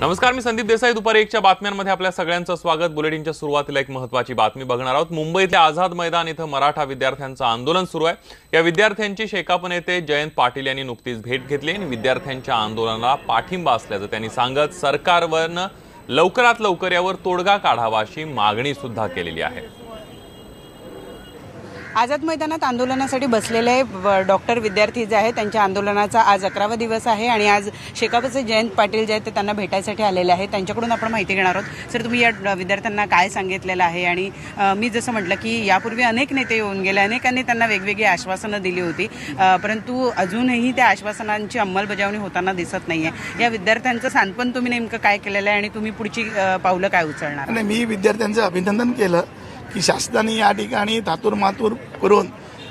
नमस्कार, मी संदीप देसाई. दुपारी 1च्या बातम्यांमध्ये आपल्या सगळ्यांचं स्वागत. बुलेटिनच्या सुरुवातीला एक महत्त्वाची बातमी बघणार आहोत. मुंबईतल्या आझाद मैदान इथं मराठा विद्यार्थ्यांचं आंदोलन सुरू आहे. या विद्यार्थ्यांची शेकाप नेते जयंत पाटील यांनी नुकतीच भेट घेतली आणि विद्यार्थ्यांच्या आंदोलनाला पाठिंबा असल्याचं त्यांनी सांगत सरकारवरनं लवकरात लवकर यावर तोडगा काढावा अशी मागणी सुद्धा केलेली आहे. आझाद मैदानात आंदोलनासाठी बसलेले डॉक्टर विद्यार्थी जे आहेत त्यांच्या आंदोलनाचा आज 11वा दिवस आहे आणि आज शेकापचे जयंत पाटील जे आहेत ते त्यांना भेटायसाठी आलेले आहेत. त्यांच्याकडून आपण माहिती घेणार आहोत. सर, तुम्ही या विद्यार्थ्यांना काय सांगितलेलं आहे? आणि मी जसं म्हटलं की यापूर्वी अनेक नेते येऊन गेले, अनेकांनी त्यांना वेगवेगळी आश्वासनं दिली होती, परंतु अजूनही त्या आश्वासनांची अंमलबजावणी होताना दिसत नाहीये. या विद्यार्थ्यांचं सांत्वन तुम्ही नेमकं काय केलेलं आहे आणि तुम्ही पुढची पावलं काय उचलणार? आणि मी विद्यार्थ्यांचं अभिनंदन केलं की शासनाने या ठिकाणी तातूर करून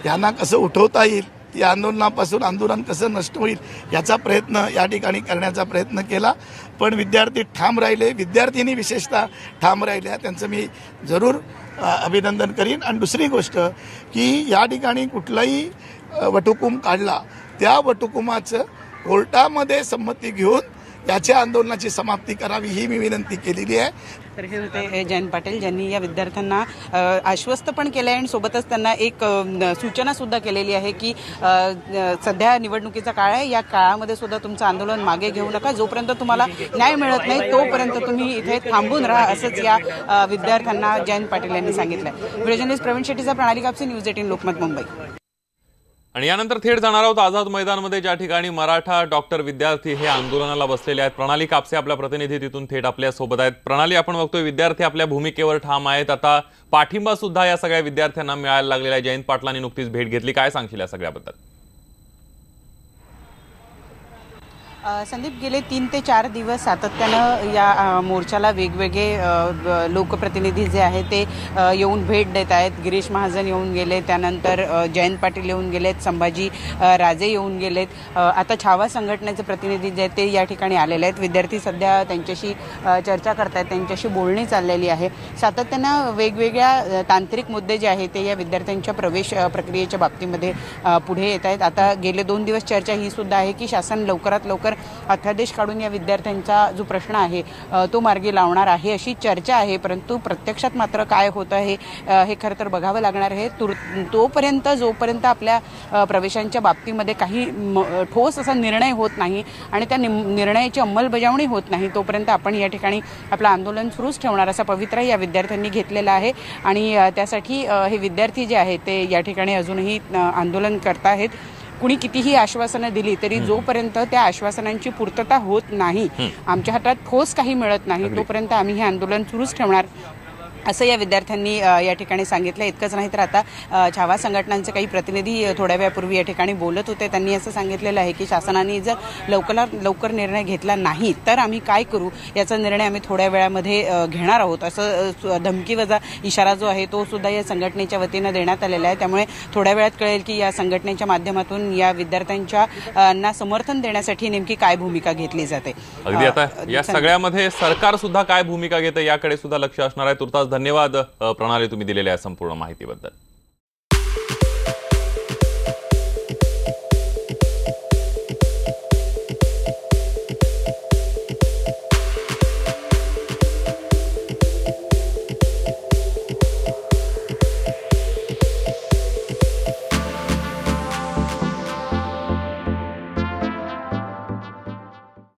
यांना कसं उठवता येईल, या आंदोलनापासून आंदोलन कसं नष्ट होईल याचा प्रयत्न या ठिकाणी करण्याचा प्रयत्न केला. पण विद्यार्थी ठाम राहिले, विद्यार्थिनी विशेषतः ठाम राहिल्या, त्यांचं मी जरूर अभिनंदन करीन. आणि दुसरी गोष्ट की या ठिकाणी कुठलाही वटहुकूम काढला त्या वटहुकुमाचं कोर्टामध्ये संमती घेऊन याच्या आंदोलनाची समाप्ती करावी ही मी विनंती केलेली आहे. तर हे होते जयंत पाटील, ज्यांनी या विद्यार्थ्यांना आश्वस्त पण केलं आहे आणि सोबतच त्यांना एक सूचना सुद्धा केलेली आहे की सध्या निवडणुकीचा काळ आहे, या काळामध्ये सुद्धा तुमचं आंदोलन मागे घेऊ नका. जोपर्यंत तुम्हाला न्याय मिळत नाही तोपर्यंत तुम्ही इथे थांबून राहा, असंच या विद्यार्थ्यांना जयंत पाटील यांनी सांगितलं. व्हिडिओ जर्नलिस्ट प्रवीण शेट्टीचा, प्रणाली कापसे, न्यूज 18 लोकमत, मुंबई. आणि यानंतर थेट जाणार आहोत आझाद मैदानमध्ये, ज्या ठिकाणी मराठा डॉक्टर विद्यार्थी हे आंदोलनाला बसलेले आहेत. प्रणाली कापसे आपल्या प्रतिनिधी तिथून थेट आपल्या सोबत आहेत. प्रणाली, आपण बघतोय विद्यार्थी आपल्या भूमिकेवर ठाम आहेत. आता पाठिंबा सुद्धा या सगळ्या विद्यार्थ्यांना मिळायला लागलेला आहे. जयंत पाटलांनी नुकतीच भेट घेतली, काय सांगशील या सगळ्याबद्दल? संदीप, गेले 3 ते 4 दिवस सातत्यानं या मोर्चाला वेगवेगळे लोकप्रतिनिधी जे आहेत ते येऊन भेट देत आहेत. गिरीश महाजन येऊन गेले, त्यानंतर जयंत पाटील येऊन गेलेत, संभाजी राजे येऊन गेलेत, आता छावा संघटनेचे प्रतिनिधी जे आहेत ते या ठिकाणी आलेले आहेत. विद्यार्थी सध्या त्यांच्याशी चर्चा करतायत, त्यांच्याशी बोलणी चाललेली आहे. सातत्यानं वेगवेगळ्या तांत्रिक मुद्दे जे आहेत ते या विद्यार्थ्यांच्या प्रवेश प्रक्रियेच्या बाबतीमध्ये पुढे येत आहेत. आता गेले 2 दिवस चर्चा ही सुद्धा आहे की शासन लवकरात लवकर अध्यादेश काढून या विद्यार्थ्यांचा जो प्रश्न आहे तो मार्गी लावणार आहे अशी चर्चा आहे. परंतु प्रत्यक्षात मात्र काय होतं हे खरं तर बघावं लागणार आहे. जोपर्यंत आपल्या प्रवेशांच्या बाबतीमध्ये काही ठोस असा निर्णय होत नाही आणि त्या निर्णयाची अंमलबजावणी होत नाही तोपर्यंत आपण या ठिकाणी आपलं आंदोलन सुरूच ठेवणार असा पवित्रा या विद्यार्थ्यांनी घेतलेला आहे. आणि त्यासाठी हे विद्यार्थी जे आहेत ते या ठिकाणी अजूनही आंदोलन करताहेत. कुणी कितीही आश्वासनं दिली तरी जोपर्यंत त्या आश्वासनांची पूर्तता होत नाही, आमच्या हातात ठोस काही मिळत नाही, तोपर्यंत आम्ही हे आंदोलन सुरूच ठेवणार असं या विद्यार्थ्यांनी या ठिकाणी सांगितलं. इतकंच नाही तर आता छावा संघटनांचे काही प्रतिनिधी थोड्या वेळापूर्वी या ठिकाणी बोलत होते. त्यांनी असं सांगितलेलं आहे की शासनाने जर लवकर निर्णय घेतला नाही तर आम्ही काय करू याचा निर्णय आम्ही थोड्या वेळामध्ये घेणार आहोत, असं धमकीवजा इशारा जो आहे तो सुद्धा या संघटनेच्या वतीनं देण्यात आलेला आहे. त्यामुळे थोड्या वेळात कळेल की या संघटनेच्या माध्यमातून या विद्यार्थ्यांच्या समर्थन देण्यासाठी नेमकी काय भूमिका घेतली जाते. अगदी आता या सगळ्यामध्ये सरकार सुद्धा काय भूमिका घेते याकडे सुद्धा लक्ष असणार आहे. तुर्तास धन्यवाद प्रणाली, तुम्ही दिलेल्या संपूर्ण माहितीबद्दल.